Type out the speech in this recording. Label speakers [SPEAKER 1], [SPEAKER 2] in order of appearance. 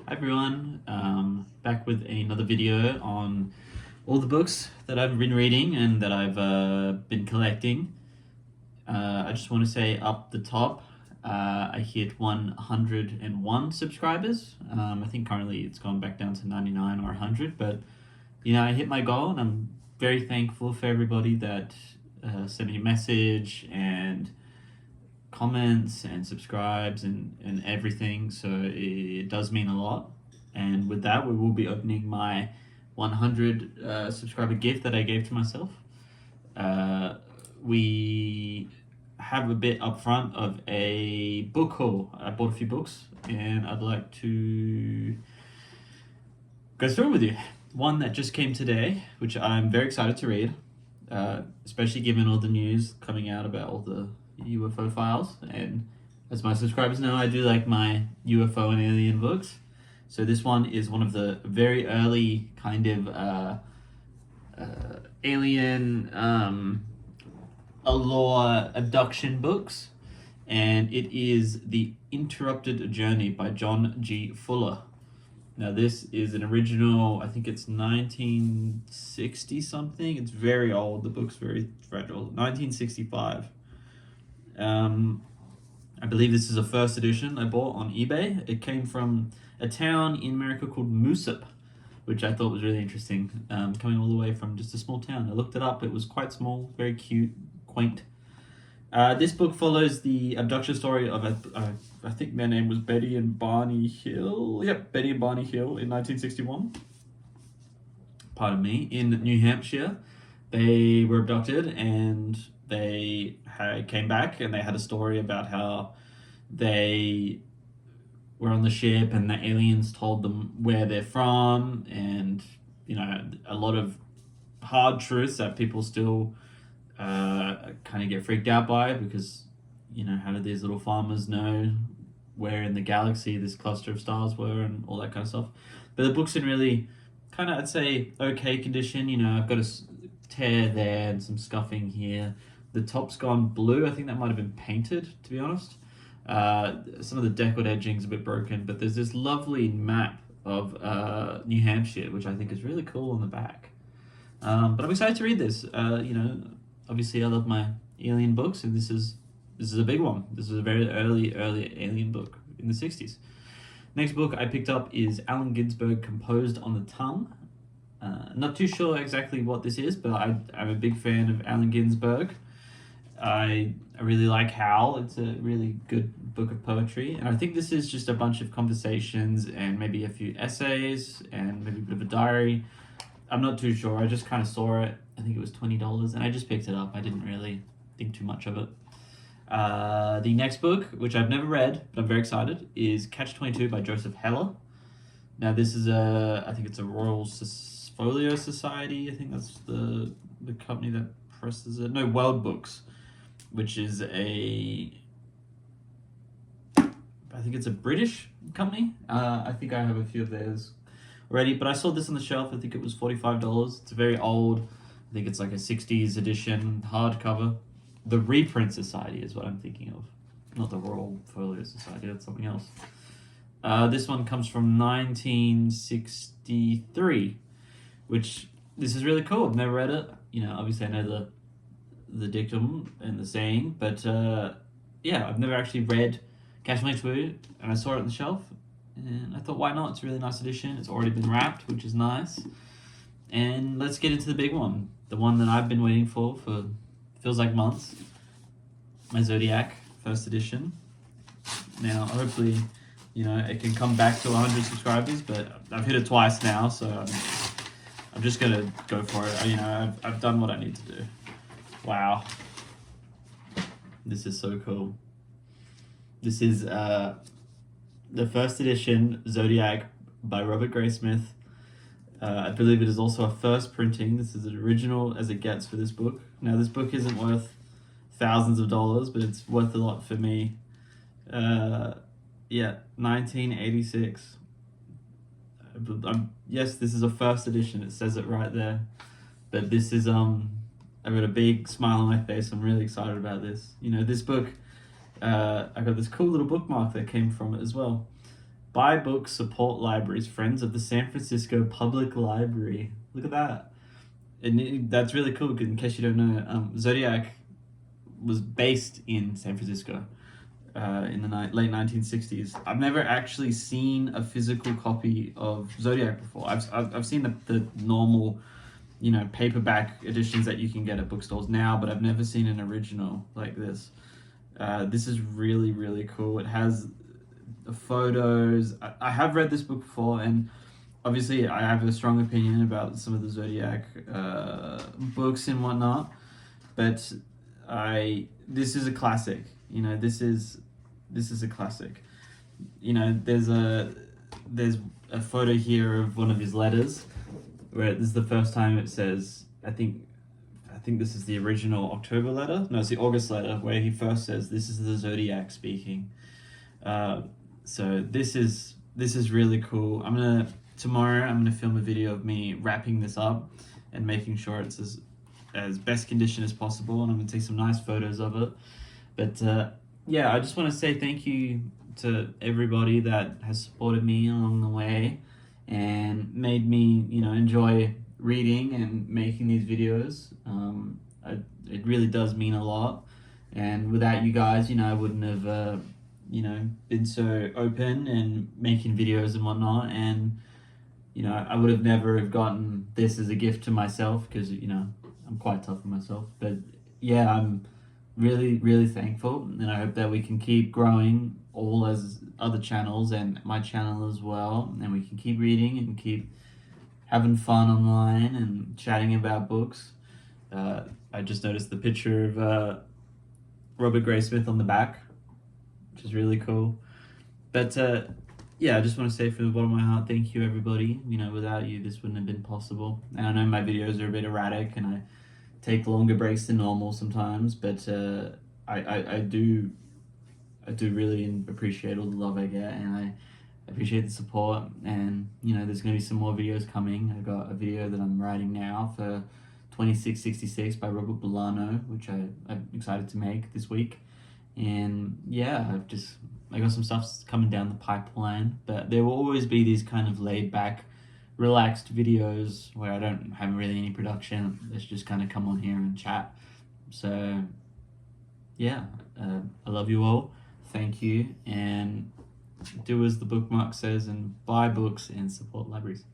[SPEAKER 1] Hi everyone, back with another video on all the books that I've been reading and that I've been collecting. I just want to say up the top, I hit 101 subscribers. I think currently it's gone back down to 99 or 100, but I hit my goal and I'm very thankful for everybody that sent me a message and comments and subscribes and everything, so it does mean a lot. And with that, we will be opening my 100 subscriber gift that I gave to myself. We have a bit up front of a book haul. I bought a few books and I'd like to go through it with you. One that just came today, which I'm very excited to read, especially given all the news coming out about all the UFO files. And as my subscribers know, I do like my UFO and alien books. So this one is one of the very early kind of alien allure abduction books. And it is The Interrupted Journey by John G. Fuller. Now this is an original, I think it's 1960 something. It's very old. The book's very fragile. 1965. I believe this is a first edition I bought on eBay. It came from a town in America called Moosop, which I thought was really interesting. Coming all the way from just a small town. I looked it up. It was quite small, very cute, quaint. This book follows the abduction story of, I think their name was Betty and Barney Hill. Yep, Betty and Barney Hill in 1961. Pardon me, in New Hampshire. They were abducted and they came back and they had a story about how they were on the ship and the aliens told them where they're from, and a lot of hard truths that people still kind of get freaked out by, because how did these little farmers know where in the galaxy this cluster of stars were and all that kind of stuff. But the book's in really kind of, I'd say, okay condition. I've got a tear there and some scuffing here. The top's gone blue. I think that might have been painted, to be honest. Some of the deckled edging's a bit broken, but there's this lovely map of New Hampshire, which I think is really cool on the back. But I'm excited to read this. Obviously I love my alien books, and this is a big one. This is a very early alien book in the 60s. Next book I picked up is Allen Ginsberg, Composed on the Tongue. Not too sure exactly what this is, but I'm a big fan of Allen Ginsberg. I really like Howl. It's a really good book of poetry, and I think this is just a bunch of conversations and maybe a few essays and maybe a bit of a diary. I'm not too sure. I just kind of saw it. I think it was $20 and I just picked it up. I didn't really think too much of it. The next book, which I've never read but I'm very excited, is Catch-22 by Joseph Heller. Now this is I think it's a Royal Folio Society. I think that's the company that presses it. No, World Books, which is I think it's a British company. I think I have a few of theirs already, but I saw this on the shelf. I think it was $45. It's very old. I think it's like a 60s edition hardcover. The Reprint Society is what I'm thinking of, not the Royal Folio Society. That's something else. This one comes from 1963, which this is really cool. I've never read it. Obviously I know the dictum and the saying, but yeah, I've never actually read Catch-22, and I saw it on the shelf, and I thought, why not? It's a really nice edition. It's already been wrapped, which is nice. And let's get into the big one, the one that I've been waiting for feels like months. My Zodiac first edition. Now, hopefully, it can come back to 100 subscribers, but I've hit it twice now, so I'm just gonna go for it. I've done what I need to do. Wow. This is so cool. This is the first edition Zodiac by Robert Graysmith. I believe it is also a first printing. This is as original as it gets for this book. Now, this book isn't worth thousands of dollars, but it's worth a lot for me. 1986. Yes, this is a first edition. It says it right there. But this is, I've got a big smile on my face. I'm really excited about this. This book, I got this cool little bookmark that came from it as well. Buy books, support libraries, friends of the San Francisco Public Library. Look at that. And that's really cool, 'cause in case you don't know, Zodiac was based in San Francisco in the late 1960s. I've never actually seen a physical copy of Zodiac before. I've seen the normal, paperback editions that you can get at bookstores now, but I've never seen an original like this. This is really, really cool. It has photos. I have read this book before, and obviously I have a strong opinion about some of the Zodiac books and whatnot, but this is a classic. This is a classic. There's a photo here of one of his letters, where this is the first time it says, I think this is the original October letter. No, it's the August letter, where he first says, "This is the Zodiac speaking." So this is really cool. Tomorrow I'm gonna film a video of me wrapping this up and making sure it's as best condition as possible, and I'm gonna take some nice photos of it. But yeah, I just want to say thank you to everybody that has supported me along the way and made me, enjoy reading and making these videos. It really does mean a lot, and without you guys, I wouldn't have, been so open and making videos and whatnot, and I would have never have gotten this as a gift to myself, because I'm quite tough on myself. But yeah, I'm really, really thankful, and I hope that we can keep growing all as other channels and my channel as well, and we can keep reading and keep having fun online and chatting about books. I just noticed the picture of Robert Graysmith on the back, which is really cool. But yeah, I just want to say from the bottom of my heart, thank you, everybody. Without you, this wouldn't have been possible. And I know my videos are a bit erratic, and I take longer breaks than normal sometimes, but I do really appreciate all the love I get, and I appreciate the support. And there's going to be some more videos coming. I got a video that I'm writing now for 2666 by Robert Bolano, which I'm excited to make this week. And yeah, I got some stuff coming down the pipeline, but there will always be these kind of laid back, relaxed videos where I don't have really any production. Let's just kind of come on here and chat. So yeah, I love you all. Thank you, and do as the bookmark says, and buy books and support libraries.